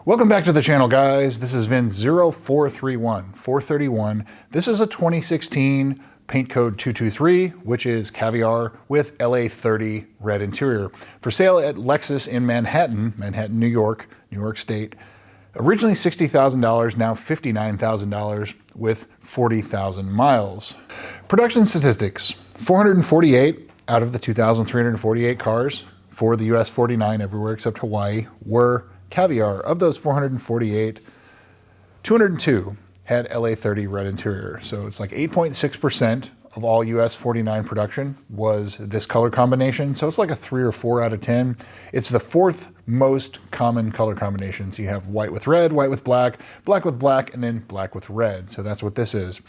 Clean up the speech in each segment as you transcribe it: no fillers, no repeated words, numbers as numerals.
Welcome back to the channel, guys. This is VIN 0431. This is a 2016 paint code 223, which is Caviar with LA30 red interior. For sale at Lexus in Manhattan, New York State. Originally $60,000, now $59,000 with 40,000 miles. Production statistics: 448 out of the 2,348 cars for the US 49 everywhere except Hawaii were Caviar. Of those 448, 202 had LA30 red interior. So it's like 8.6% of all US 49 production was this color combination. So it's like a 3 or 4 out of 10. It's the fourth most common color combination. So you have white with red, white with black, black with black, and then black with red. So that's what this is.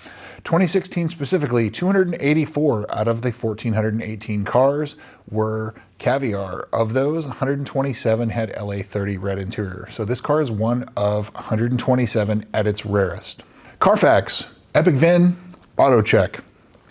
2016 specifically, 284 out of the 1,418 cars were Caviar. Of those, 127 had LA30 red interior. So this car is one of 127 at its rarest. Carfax, Epic VIN, Auto Check.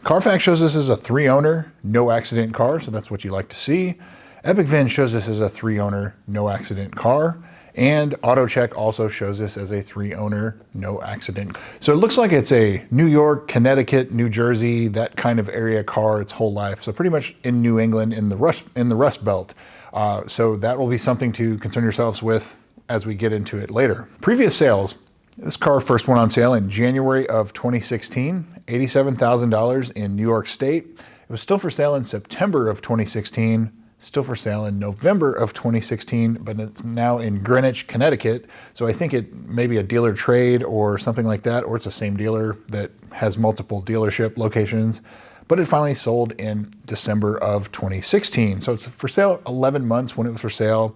Carfax shows this as a 3-owner, no accident car, so that's what you like to see. Epic VIN shows this as a 3-owner, no accident car. And Auto Check also shows this as a 3-owner, no accident. So it looks like it's a New York, Connecticut, New Jersey, that kind of area car its whole life. So pretty much in New England, in the Rust Belt. So that will be something to concern yourselves with as we get into it later. Previous sales. This car first went on sale in January of 2016, $87,000 in New York State. It was still for sale in September of 2016, still for sale in November of 2016, but it's now in Greenwich, Connecticut. So I think it may be a dealer trade or something like that, or it's the same dealer that has multiple dealership locations. But it finally sold in December of 2016. So it's for sale 11 months when it was for sale,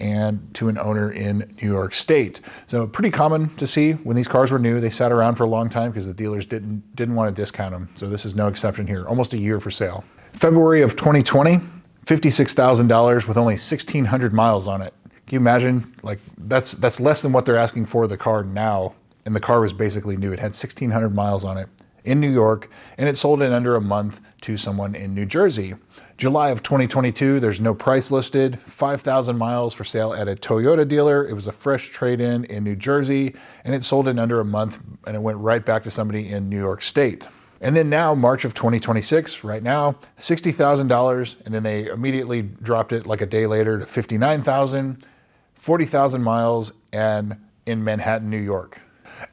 and to an owner in New York State. So pretty common to see when these cars were new. They sat around for a long time because the dealers didn't want to discount them. So this is no exception here. Almost a year for sale. February of 2020, $56,000 with only 1,600 miles on it. Can you imagine? Like that's less than what they're asking for the car now, and the car was basically new. It had 1,600 miles on it in New York, and it sold in under a month to someone in New Jersey. July of 2022, there's no price listed, 5,000 miles for sale at a Toyota dealer. It was a fresh trade-in in New Jersey, and it sold in under a month, and it went right back to somebody in New York State. And then now, March of 2026, right now, $60,000, and then they immediately dropped it like a day later to $59,000, 40,000 miles, and in Manhattan, New York.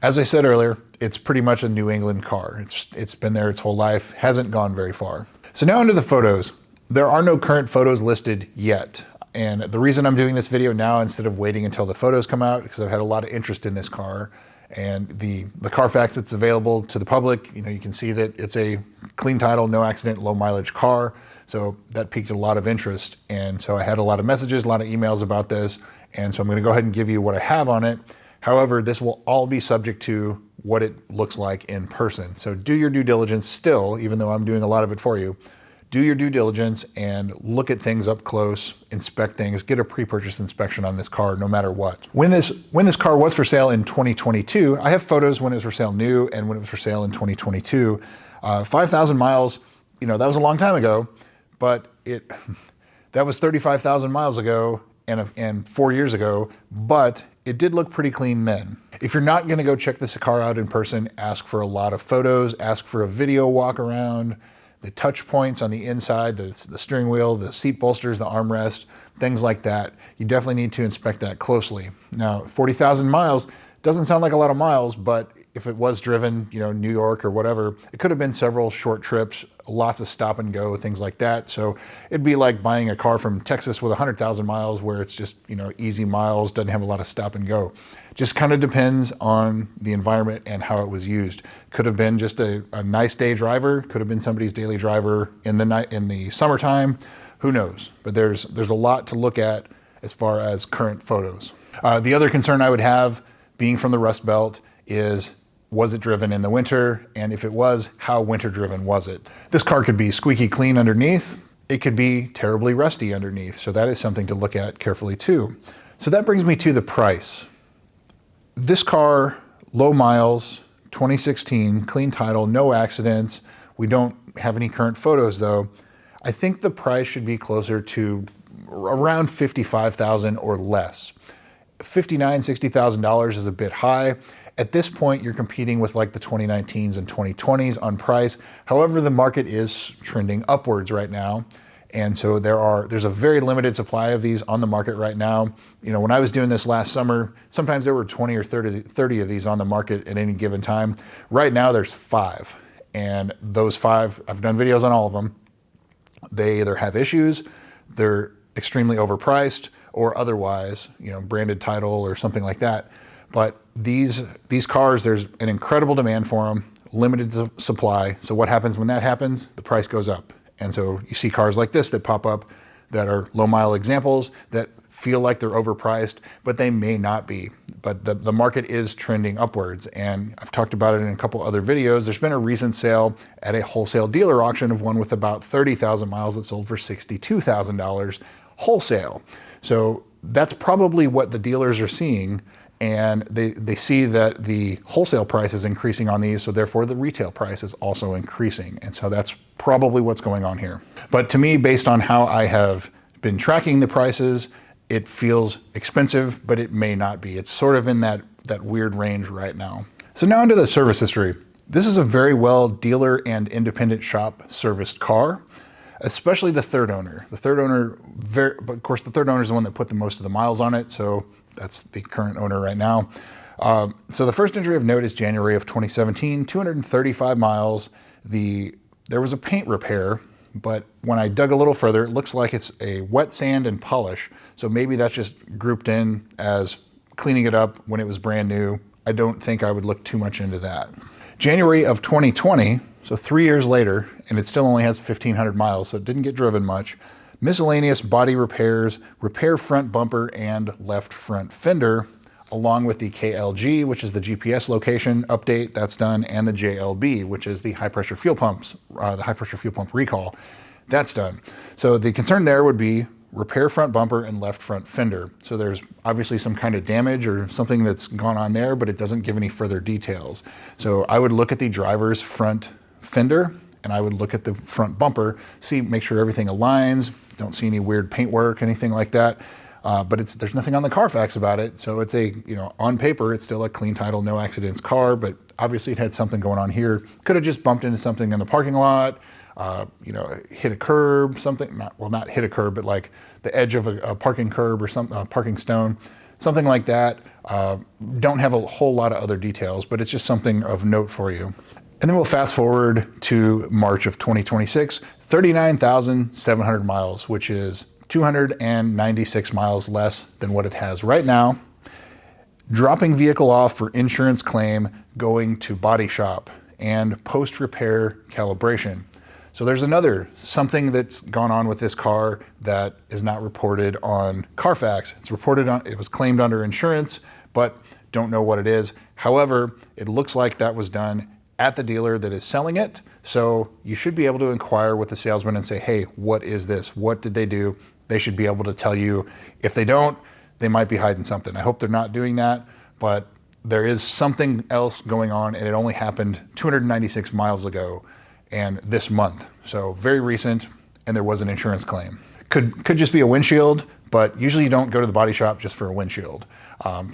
As I said earlier, it's pretty much a New England car. It's been there its whole life, hasn't gone very far. So now into the photos. There are no current photos listed yet. And the reason I'm doing this video now instead of waiting until the photos come out, because I've had a lot of interest in this car, and the Carfax that's available to the public, you can see that it's a clean title, no accident, low mileage car. So that piqued a lot of interest. And so I had a lot of messages, a lot of emails about this. And so I'm going to go ahead and give you what I have on it. However, this will all be subject to what it looks like in person. So do your due diligence still, even though I'm doing a lot of it for you. Do your due diligence and look at things up close, inspect things, get a pre-purchase inspection on this car no matter what. When this car was for sale in 2022, I have photos when it was for sale new and when it was for sale in 2022. 5,000 miles, that was a long time ago, but that was 35,000 miles ago and 4 years ago, but it did look pretty clean then. If you're not gonna go check this car out in person, ask for a lot of photos, ask for a video walk around, the touch points on the inside, the steering wheel, the seat bolsters, the armrest, things like that. You definitely need to inspect that closely. Now, 40,000 miles doesn't sound like a lot of miles, but if it was driven, New York or whatever, it could have been several short trips, lots of stop and go, things like that. So it'd be like buying a car from Texas with 100,000 miles where it's just, easy miles, doesn't have a lot of stop and go. Just kind of depends on the environment and how it was used. Could have been just a nice day driver, could have been somebody's daily driver in the summertime, who knows? But there's a lot to look at as far as current photos. The other concern I would have, being from the Rust Belt, is was it driven in the winter? And if it was, how winter driven was it? This car could be squeaky clean underneath. It could be terribly rusty underneath. So that is something to look at carefully too. So that brings me to the price. This car, low miles, 2016, clean title, no accidents. We don't have any current photos though. I think the price should be closer to around $55,000 or less. $59,000, $60,000 is a bit high. At this point, you're competing with like the 2019s and 2020s on price. However, the market is trending upwards right now. And so there's a very limited supply of these on the market right now. You know, when I was doing this last summer, sometimes there were 20 or 30 of these on the market at any given time. Right now there's 5. And those 5, I've done videos on all of them. They either have issues, they're extremely overpriced, or otherwise, you know, branded title or something like that. But these cars, there's an incredible demand for them, limited supply. So what happens when that happens? The price goes up. And so you see cars like this that pop up that are low mile examples that feel like they're overpriced, but they may not be. But the market is trending upwards. And I've talked about it in a couple other videos. There's been a recent sale at a wholesale dealer auction of one with about 30,000 miles that sold for $62,000 wholesale. So that's probably what the dealers are seeing. And they see that the wholesale price is increasing on these, so therefore the retail price is also increasing. And so that's probably what's going on here. But to me, based on how I have been tracking the prices, it feels expensive, but it may not be. It's sort of in that weird range right now. So now into the service history. This is a very well dealer and independent shop serviced car, especially the third owner. The third owner, but of course the third owner is the one that put the most of the miles on it, so that's the current owner right now. So the first entry of note is January of 2017, 235 miles. There was a paint repair, but when I dug a little further, it looks like it's a wet sand and polish. So maybe that's just grouped in as cleaning it up when it was brand new. I don't think I would look too much into that. January of 2020, so 3 years later, and it still only has 1,500 miles, so it didn't get driven much. Miscellaneous body repairs, repair front bumper and left front fender, along with the KLG, which is the GPS location update, that's done, and the JLB, which is the high pressure fuel pump recall, that's done. So the concern there would be repair front bumper and left front fender. So there's obviously some kind of damage or something that's gone on there, but it doesn't give any further details. So I would look at the driver's front fender and I would look at the front bumper, make sure everything aligns, don't see any weird paintwork, anything like that. But there's nothing on the Carfax about it. So it's on paper, it's still a clean title, no accidents car, but obviously it had something going on here. Could have just bumped into something in the parking lot, hit a curb, not hit a curb, but like the edge of a parking curb or a parking stone, something like that. Don't have a whole lot of other details, but it's just something of note for you. And then we'll fast forward to March of 2026, 39,700 miles, which is 296 miles less than what it has right now. Dropping vehicle off for insurance claim, going to body shop and post-repair calibration. So there's something that's gone on with this car that is not reported on Carfax. It was claimed under insurance, but don't know what it is. However, it looks like that was done at the dealer that is selling it. So you should be able to inquire with the salesman and say, hey, what is this? What did they do? They should be able to tell you. If they don't, they might be hiding something. I hope they're not doing that, but there is something else going on, and it only happened 296 miles ago and this month. So very recent, and there was an insurance claim. Could just be a windshield, but usually you don't go to the body shop just for a windshield.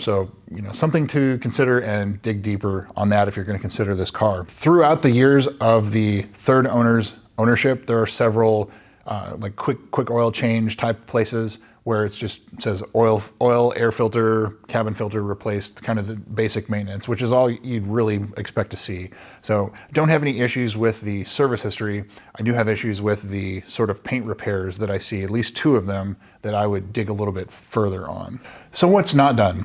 So something to consider and dig deeper on that if you're going to consider this car. Throughout the years of the third owner's ownership, there are several like quick oil change type places where it says oil, air filter, cabin filter replaced, kind of the basic maintenance, which is all you'd really expect to see. So don't have any issues with the service history. I do have issues with the sort of paint repairs that I see, at least 2 of them that I would dig a little bit further on. So what's not done?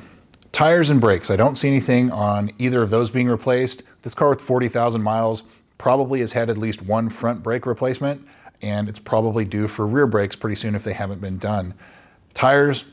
Tires and brakes. I don't see anything on either of those being replaced. This car with 40,000 miles probably has had at least 1 front brake replacement, and it's probably due for rear brakes pretty soon if they haven't been done. Tires,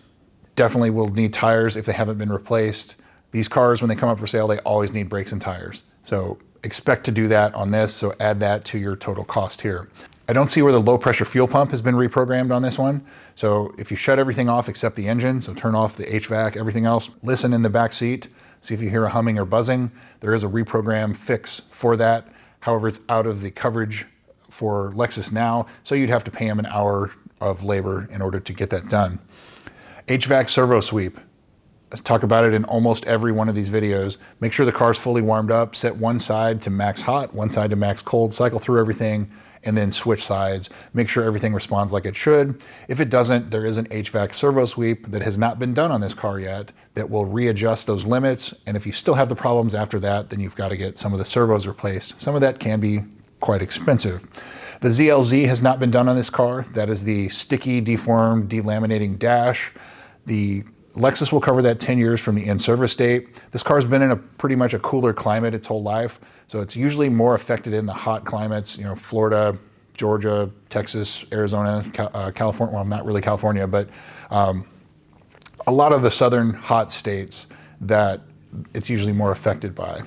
definitely will need tires if they haven't been replaced. These cars, when they come up for sale, they always need brakes and tires. So expect to do that on this, so add that to your total cost here. I don't see where the low pressure fuel pump has been reprogrammed on this one. So if you shut everything off except the engine, so turn off the HVAC, everything else, listen in the back seat, see if you hear a humming or buzzing. There is a reprogram fix for that. However, it's out of the coverage for Lexus now, so you'd have to pay them an hour of labor in order to get that done. HVAC servo sweep. talk about it in almost every one of these videos. Make sure the car's fully warmed up, set one side to max hot, one side to max cold, cycle through everything, and then switch sides. Make sure everything responds like it should. If it doesn't, there is an HVAC servo sweep that has not been done on this car yet that will readjust those limits. And if you still have the problems after that, then you've got to get some of the servos replaced. Some of that can be quite expensive. The ZLZ has not been done on this car. That is the sticky, deformed, delaminating dash. The Lexus will cover that 10 years from the in-service date. This car's been in pretty much a cooler climate its whole life, so it's usually more affected in the hot climates, you know, Florida, Georgia, Texas, Arizona, California, well, not really California, but a lot of the southern hot states that it's usually more affected by.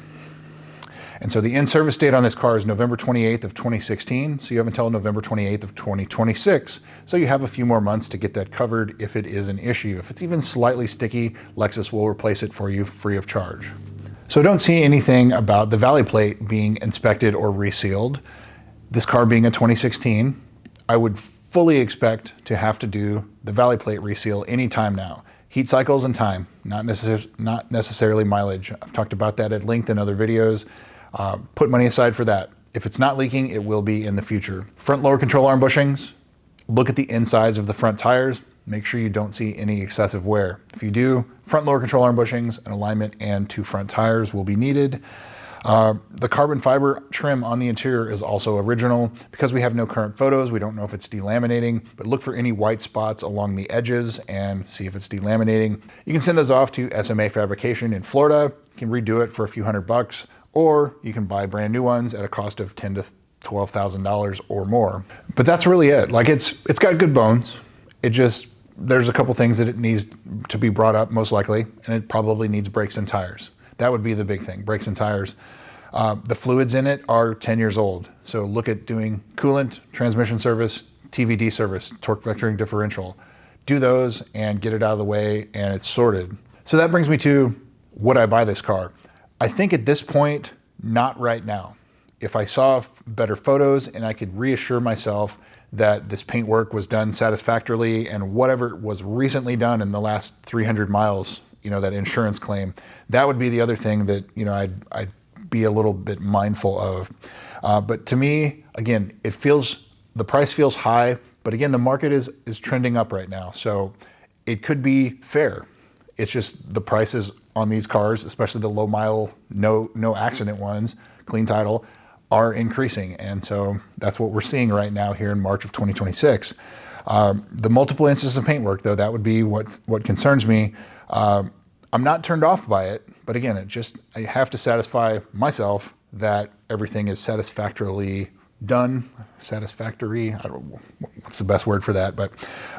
And so the in-service date on this car is November 28th of 2016, so you have until November 28th of 2026. So you have a few more months to get that covered if it is an issue. If it's even slightly sticky, Lexus will replace it for you free of charge. So don't see anything about the valley plate being inspected or resealed. This car being a 2016, I would fully expect to have to do the valley plate reseal anytime now. Heat cycles and time, not necessarily mileage. I've talked about that at length in other videos. Put money aside for that. If it's not leaking, it will be in the future. Front lower control arm bushings, look at the insides of the front tires. Make sure you don't see any excessive wear. If you do, front lower control arm bushings, an alignment, and 2 front tires will be needed. The carbon fiber trim on the interior is also original. Because we have no current photos, we don't know if it's delaminating, but look for any white spots along the edges and see if it's delaminating. You can send those off to SMA Fabrication in Florida. You can redo it for a few $100, or you can buy brand new ones at a cost of $10,000 to $12,000 or more. But that's really it. Like it's got good bones. There's a couple things that it needs to be brought up, most likely, and it probably needs brakes and tires. That would be the big thing, brakes and tires. The fluids in it are 10 years old. So look at doing coolant, transmission service, TVD service, torque vectoring differential. Do those and get it out of the way and it's sorted. So that brings me to, would I buy this car? I think at this point, not right now. If I saw better photos and I could reassure myself that this paint work was done satisfactorily and whatever was recently done in the last 300 miles, you know, that insurance claim, that would be the other thing that, you know, I'd be a little bit mindful of. But to me, again, the price feels high, but again, the market is trending up right now. So it could be fair. It's just the prices on these cars, especially the low mile, no accident ones, clean title, are increasing. And so that's what we're seeing right now here in March of 2026. The multiple instances of paintwork, though, that would be what concerns me. I'm not turned off by it, but again, I have to satisfy myself that everything is satisfactorily done. Satisfactory, I don't know what's the best word for that, but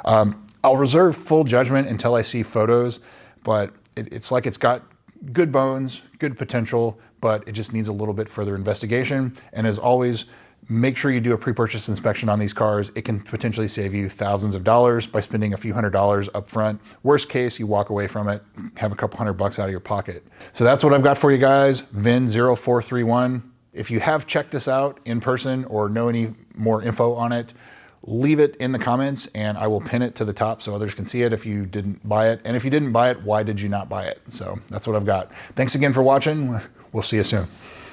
I'll reserve full judgment until I see photos, but it's like it's got good bones, good potential, but it just needs a little bit further investigation. And as always, make sure you do a pre-purchase inspection on these cars. It can potentially save you thousands of dollars by spending a few $100s up front. Worst case, you walk away from it, have a couple $100 out of your pocket. So that's what I've got for you guys, VIN0431. If you have checked this out in person or know any more info on it, leave it in the comments and I will pin it to the top so others can see it if you didn't buy it. And if you didn't buy it, why did you not buy it? So that's what I've got. Thanks again for watching. We'll see you soon.